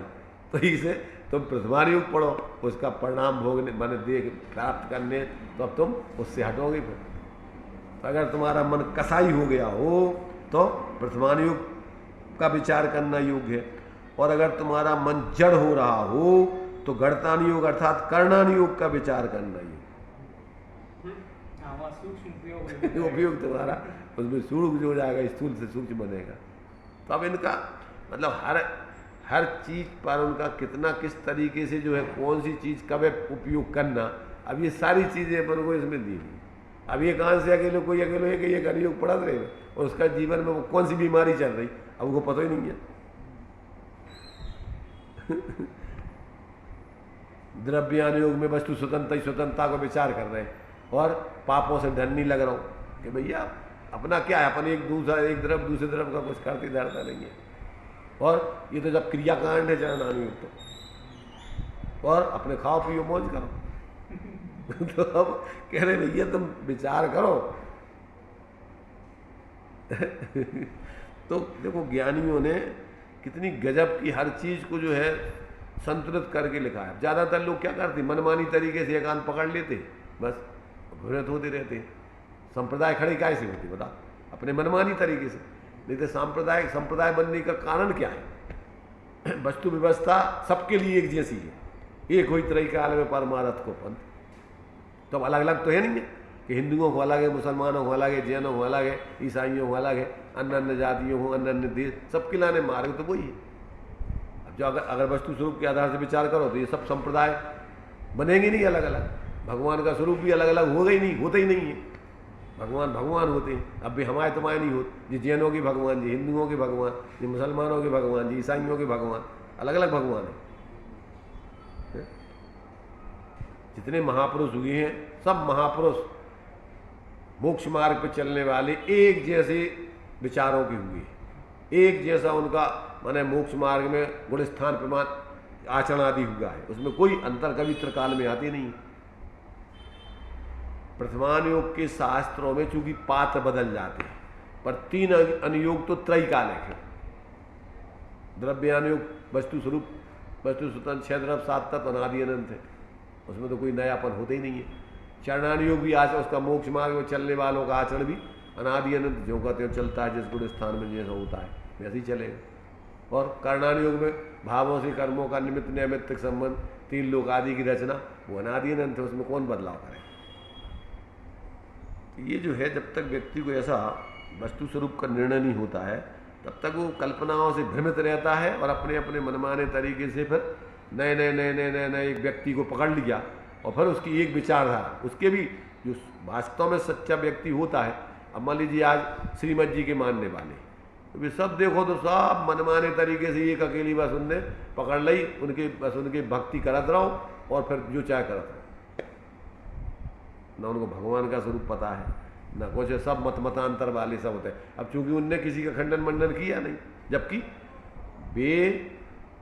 तो इसे तुम प्रथमानुयोग पढ़ो, उसका परिणाम भोगने माने देख प्राप्त करने, तो अब तुम उससे हटोगे फिर। तो अगर तुम्हारा मन कसाई हो गया हो तो प्रथमानुयोग का विचार करना योग्य है। और अगर तुम्हारा मन जड़ हो रहा हो तो गणतान योग अर्थात करणान योग का विचार करना ही उपयोग तुम्हारा उसमें सूक्ष्म हो जाएगा, स्थूल से सूक्ष्म बनेगा। तो अब इनका मतलब हर चीज पर उनका कितना किस तरीके से जो है कौन सी चीज कब उपयोग करना, अब ये सारी चीजें अपन को इसमें दी हुई। अब ये कहाँ से अकेले कोई अकेले है कि ये कलयुग पड़ा रहेगा और उसका जीवन में वो कौन सी बीमारी चल रही अब उनको पता ही नहीं है। द्रव्यान योग में वस्तु स्वतंत्रता को विचार कर रहे हैं और पापों से डर नहीं लग रहा हूं कि भैया अपना क्या है, अपन एक तरफ दूसरे तरफ का कुछ करते धरता नहीं है। और ये तो जब क्रियाकांड है चरणान योग तो, और अपने खाओ पियो मौज करो। तो अब कह रहे भैया तुम विचार करो। तो देखो ज्ञानियों ने कितनी गजब की हर चीज को जो है संतुलित करके लिखा है। ज्यादातर लोग क्या करते मनमानी तरीके से एकांत पकड़ लेते, बस घृणित होते रहते। संप्रदाय खड़े कैसे होती बता, अपने मनमानी तरीके से। नहीं तो संप्रदाय बनने का कारण क्या है? वस्तु व्यवस्था सबके लिए एक जैसी है, एक हुई तरह काल में परमारथ को पंथ। तो अब अलग अलग तो है नहीं है कि हिंदुओं को अलग है, मुसलमानों को अलग है, जैनों को अलग है, ईसाइयों को अलग है, अन्य अन्य जातियों को, अन्य अन्य देश, सबके लाने मार्ग तो वही है। अब जो अगर वस्तु स्वरूप के आधार से विचार करो तो ये सब संप्रदाय बनेंगे नहीं अलग अलग। भगवान का स्वरूप भी अलग अलग होगा ही नहीं, होता ही नहीं है। भगवान होते हैं। अब भी हमारे तुम्हारे नहीं होते। जी जैनों के भगवान, जी हिंदुओं के भगवान, जी मुसलमानों के भगवान, जी ईसाइयों के भगवान, अलग अलग भगवान है। जितने महापुरुष हुए हैं सब महापुरुष मोक्ष मार्ग पर चलने वाले एक जैसे विचारों के हुए, एक जैसा उनका माने मोक्ष मार्ग में गुण स्थान प्रमाण आचरण आदि हुआ है। उसमें कोई अंतर कभी त्रिकाल में आते नहीं। प्रथमान योग के शास्त्रों में चूंकि पात्र बदल जाते हैं, पर 3 अनुयोग तो त्रैकालिक है। द्रव्यान योग वस्तु स्वरूप, वस्तु स्वतंत्र, 6 द्रव्य 7 तत्व अनादि अनंत है, उसमें तो कोई नयापन होता ही नहीं है। चरणान योग भी आज उसका मोक्ष मार्ग में चलने वालों का आचरण भी अनादि अनंत जो कहते हैं चलता है, जिस गुण स्थान में जैसा होता है वैसे ही चलेगा। और करणान योग में भावों से कर्मों का निमित्त नैमित्तिक संबंध, 3 लोक आदि की रचना, वो अनादि अनंत है, उसमें कौन बदलाव करे। ये जो है जब तक व्यक्ति को ऐसा वस्तु स्वरूप का निर्णय नहीं होता है तब तक वो कल्पनाओं से भ्रमित रहता है और अपने अपने मनमाने तरीके से फिर नए एक व्यक्ति को पकड़ लिया और फिर उसकी एक विचारधारा, उसके भी जो वास्तव में सच्चा व्यक्ति होता है। अब मान लीजिए आज श्रीमद जी के मानने वाले तो वे सब देखो तो सब मनमाने तरीके से एक अकेली बस उनने पकड़ ली, उनके भक्ति करत रहो और फिर जो चाहे करत रहो। न उनको भगवान का स्वरूप पता है न कुछ, सब मतांतर वाले सब होते हैं। अब चूंकि उनने किसी का खंडन मंडन किया नहीं, जबकि वे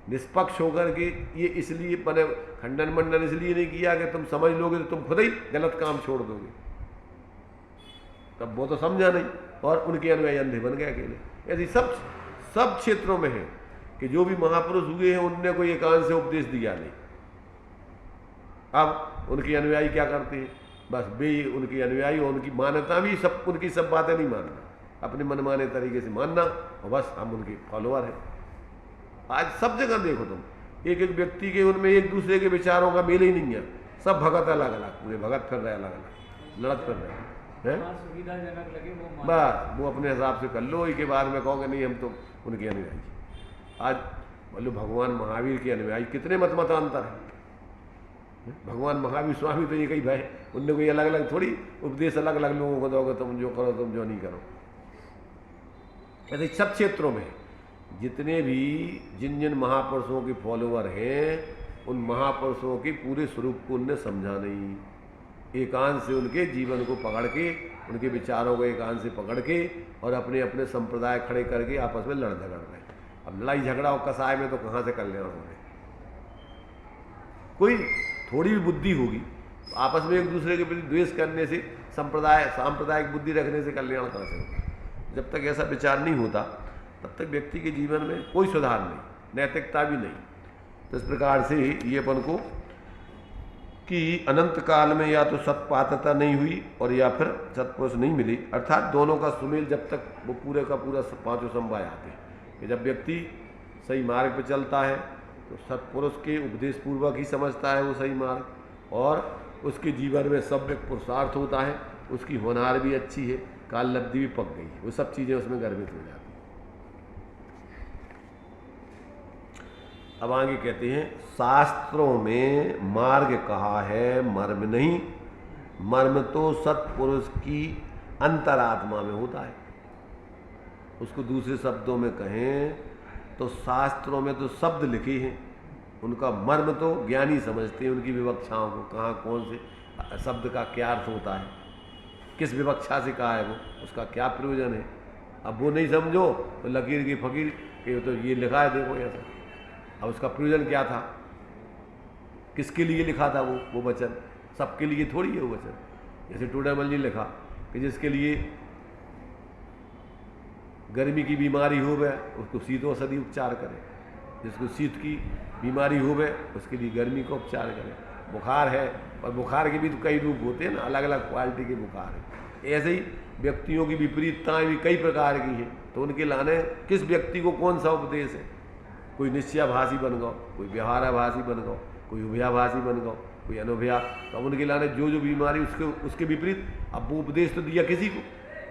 निष्पक्ष होकर के ये इसलिए बने खंडन मंडन इसलिए नहीं किया कि तुम समझ लोगे तो तुम खुद ही गलत काम छोड़ दोगे, तब वो तो समझा नहीं और उनके अनुयायी अंधे बन गए अकेले। ऐसी सब क्षेत्रों में है कि जो भी महापुरुष हुए हैं उनने कोई एकांत से उपदेश दिया नहीं। अब उनके अनुयायी क्या करते हैं, बस वे उनके अनुयायी और उनकी मान्यता भी सब, उनकी सब बातें नहीं मानना, अपने मनमाने तरीके से मानना और बस हम उनके फॉलोअर हैं। आज सब जगह देखो तुम, एक एक व्यक्ति के उनमें एक दूसरे के विचारों का मेल ही नहीं है, सब भगत अलग अलग, पूरे भगत फिर रहे अलग अलग, लड़त फिर रहे हैं। सुविधाजनक लगे वो बस वो अपने हिसाब से कर लो, के बाद में कहोगे नहीं हम तो उनके अनुयायी। आज बोलो भगवान महावीर के अनुयायी कितने मतांतर है। भगवान महावीर स्वामी तो ये कही भाई उनने कोई अलग अलग थोड़ी उपदेश अलग अलग लोगों को दोगे, तुम जो करो तुम जो नहीं करो। ऐसे सब क्षेत्रों में जितने भी जिन महापुरुषों के फॉलोअर हैं उन महापुरुषों के पूरे स्वरूप को उनने समझा नहीं। एकांत से उनके जीवन को पकड़ के, उनके विचारों को एकांत से पकड़ के और अपने अपने संप्रदाय खड़े करके आपस में लड़ झगड़ रहे। अब लड़ाई झगड़ा और कसाय में तो कहाँ से कल्याण हो रहे। कोई थोड़ी भी बुद्धि होगी आपस में एक दूसरे के प्रति द्वेष करने से, सांप्रदायिक बुद्धि रखने से कल्याण कहाँ से होगा। जब तक ऐसा विचार नहीं होता तब तक व्यक्ति के जीवन में कोई सुधार नहीं, नैतिकता भी नहीं। तो इस प्रकार से ये अपन को कि अनंत काल में या तो सत्पात्रता नहीं हुई और या फिर सत्पुरुष नहीं मिली, अर्थात दोनों का सुमेल जब तक वो पूरे का पूरा 5 समवाय आते हैं कि जब व्यक्ति सही मार्ग पर चलता है तो सत्पुरुष के उपदेश पूर्वक ही समझता है वो सही मार्ग, और उसके जीवन में सम्यक पुरुषार्थ होता है, उसकी होनहार भी अच्छी है, काल लब्धि भी पक गई है, वो सब चीज़ें उसमें गर्भित हो जाती हैं। अब आगे कहते हैं शास्त्रों में मार्ग कहा है, मर्म नहीं। मर्म तो सत्पुरुष की अंतरात्मा में होता है। उसको दूसरे शब्दों में कहें तो शास्त्रों में तो शब्द लिखे हैं, उनका मर्म तो ज्ञानी समझते हैं, उनकी विवक्षाओं को, कहाँ कौन से शब्द का क्या अर्थ होता है, किस विवक्षा से कहा है वो, उसका क्या प्रयोजन है। अब वो नहीं समझो तो लकीर की फकीर के तो ये लिखा है देखो ऐसा, अब उसका प्रयोजन क्या था, किसके लिए लिखा था वो वचन, सबके लिए थोड़ी है वो वचन। जैसे टोडामल जी लिखा कि जिसके लिए गर्मी की बीमारी हो गए उसको शीतोषधि उपचार करें, जिसको शीत की बीमारी हो गए उसके लिए गर्मी का उपचार करें। बुखार है, और बुखार के भी तो कई रूप होते हैं ना, अलग अलग क्वालिटी के बुखार है। ऐसे ही व्यक्तियों की विपरीतताएं भी कई प्रकार की हैं, तो उनके लाने किस व्यक्ति को कौन सा उपदेश है। कोई निश्चयाभासी बन गो, कोई व्यवहाराभासी बन गो, कोई उभयाभासी बन गो, कोई अनुभया, तो उनके लाने जो जो बीमारी उसके विपरीत। अब वो उपदेश तो दिया किसी को,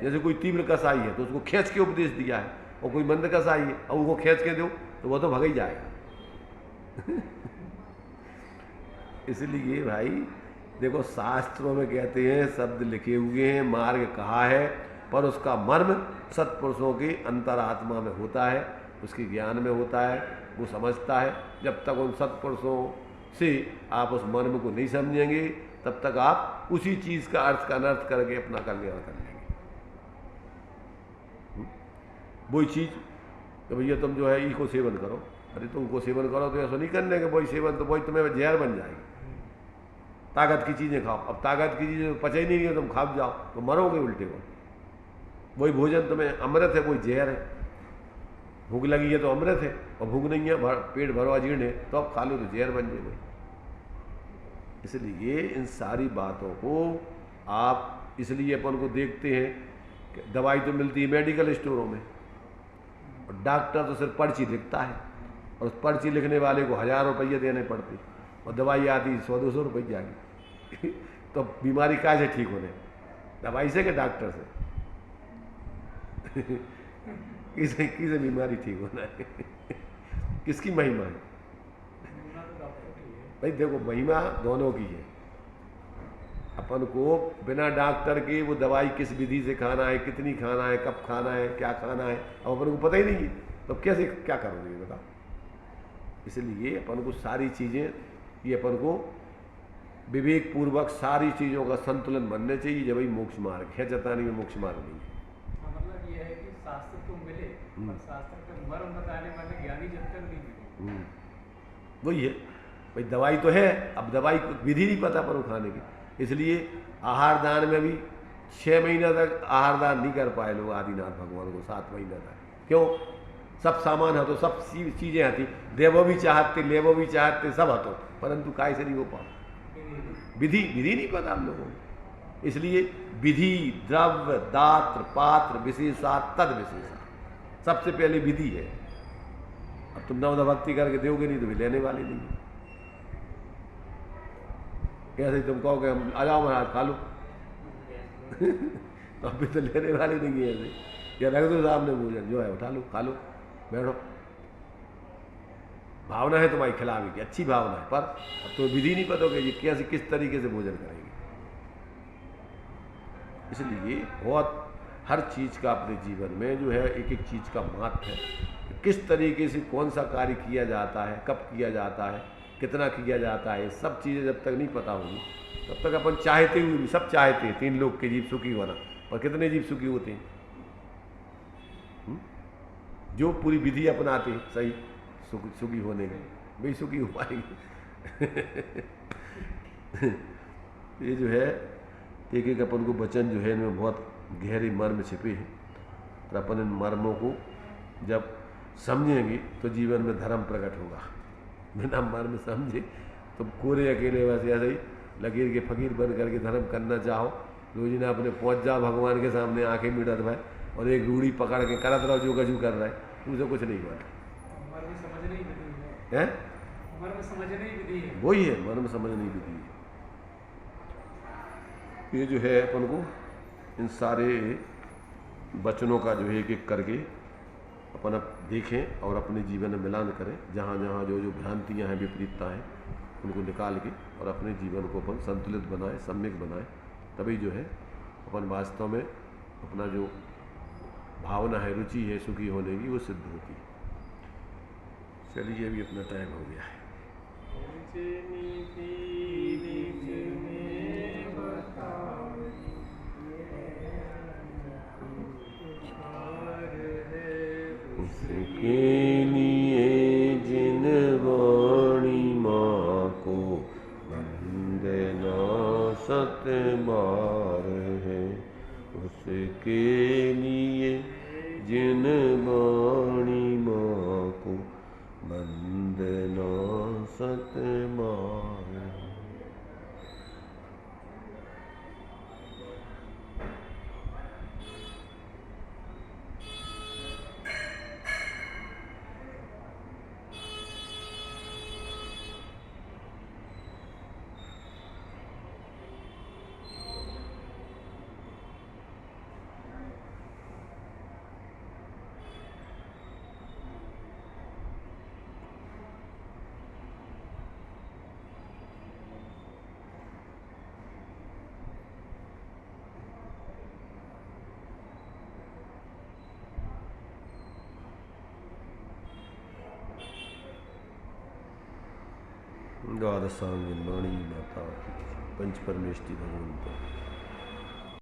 जैसे कोई तीव्र कसाई है तो उसको खींच के उपदेश दिया है, और कोई मंद कसाई है और वो खींच के दो तो वो तो भग ही जाएगा। इसलिए भाई देखो शास्त्रों में कहते हैं शब्द लिखे हुए हैं, मार्ग कहा है, पर उसका मर्म सत्पुरुषों की अंतरात्मा में होता है, उसके ज्ञान में होता है, वो समझता है। जब तक उन सत्पुरुषों से आप उस मर्म को नहीं समझेंगे तब तक आप उसी चीज़ का अर्थ का अनर्थ करके अपना कल्याण कर लेंगे। वही चीज़ कि भैया तुम जो है ई को सेवन करो, अरे तुम को सेवन करो तो ऐसा नहीं करने के वही सेवन, तो वही तुम्हें जहर बन जाएगी। ताकत की चीज़ें खाओ, अब ताकत की चीज़ें पचा ही नहीं है, तुम खा जाओ तो मरोगे उल्टे को। वही भोजन तुम्हें अमृत है, वही जहर है। भूख लगी है तो अमृत है, और भूख नहीं है, पेट भरो अजीर्ण है, तो अब खा लो तो जहर बन जाए। इसलिए इन सारी बातों को आप इसलिए अपन को देखते हैं कि दवाई तो मिलती है मेडिकल स्टोरों में, और डॉक्टर तो सिर्फ पर्ची लिखता है, और उस पर्ची लिखने वाले को 1000 रुपये देने पड़ते, और दवाई आती 100-200 रुपये जाएगी। तो बीमारी काय से ठीक होने, दवाई से कि डॉक्टर से? किसे बीमारी ठीक होना है? किसकी महिमा है भाई? देखो महिमा दोनों की है। अपन को बिना डॉक्टर के वो दवाई किस विधि से खाना है, कितनी खाना है, कब खाना है, क्या खाना है, अब अपन को पता ही नहीं है, तो कैसे क्या करोगे ये बताओ। इसलिए अपन को सारी चीज़ें, ये अपन को विवेक पूर्वक सारी चीज़ों का संतुलन बनने चाहिए। जब भाई मोक्ष मार्ग है, जतानी में मोक्ष मार्ग नहीं है। मतलब ये है कि शास्त्र तो मिले, पर शास्त्र का मर्म बताने वाले ज्ञानी जब तक नहीं मिले। वही है भाई, दवाई तो है, अब दवाई को विधि नहीं पता पर खाने की। इसलिए आहार दान में भी 6 महीना तक आहार दान नहीं कर पाए लोग आदिनाथ भगवान को, 7 महीना तक। क्यों? सब सामान हतो, सब चीज़ें हती, देवो भी चाहते, लेवो भी चाहते, सब हतो, परंतु काय से नहीं हो पा। विधि नहीं पता हम लोगों को। इसलिए विधि, द्रव्य, दात्र, पात्र, विशेषा, तद विशेषा, सबसे पहले विधि है। अब तुम नवदा भक्ति करके दोगे नहीं तो भी लेने वाले नहीं है। कैसे तुम कहोगे हम आ जाओ महाराज खा लो, तो अभी तो लेने वाले नहीं है ऐसे, या रख दो सामने भोजन जो है उठा लो, खा लो, बैठो। भावना है तुम्हारी खिलाने की, अच्छी भावना है, पर अब तो विधि नहीं पता कि ये कैसे किस तरीके से भोजन करेंगे। इसलिए बहुत हर चीज़ का अपने जीवन में जो है एक एक चीज़ का महत्व है। किस तरीके से कौन सा कार्य किया जाता है, कब किया जाता है, कितना किया जाता है, सब चीज़ें जब तक नहीं पता होगी तब तक अपन चाहते हुए भी, सब चाहते हैं 3 लोग के जीव सुखी होना, पर कितने जीव सुखी होते हैं? जो पूरी विधि अपनाते हैं सही सुखी होने की, भी सुखी हो पाएंगे। ये जो है एक एक अपन को वचन जो है इनमें बहुत गहरे मर्म छिपे हैं, और अपन इन मर्मों को जब समझेंगे तो जीवन में धर्म प्रकट होगा। बिना मर्म समझे तो कोरे अकेले बस ऐसे ही लकीर के फकीर बन करके धर्म करना चाहो, रोजीना अपने पहुँच जाओ भगवान के सामने आंखें मिटत भाई, और एक रूढ़ी पकड़ के करत रहो जो गजू कर रहा है, तुमसे कुछ नहीं हुआ। है, मर्म समझने की विधि है। वही है मर्म समझने की विधि है। ये जो है अपन को इन सारे वचनों का जो है एक एक करके अपन अब देखें और अपने जीवन में मिलान करें। जहाँ जहाँ जो जो भ्रांतियाँ हैं, विपरीतता हैं, उनको निकाल के और अपने जीवन को अपन संतुलित बनाएं, सम्यक बनाएं। तभी जो है अपन वास्तव में अपना जो भावना है, रुचि है सुखी होने की, वो सिद्ध होती है। चलिए अभी अपना टाइम हो गया है। उसके लिए जिन वाणी माँ को वंदना सत बार है, उसके लिए जिन वाणी माँ को वंदना सत बार है। द्वादशांग वाणी माता, पंच परमेष्टि भगवंत।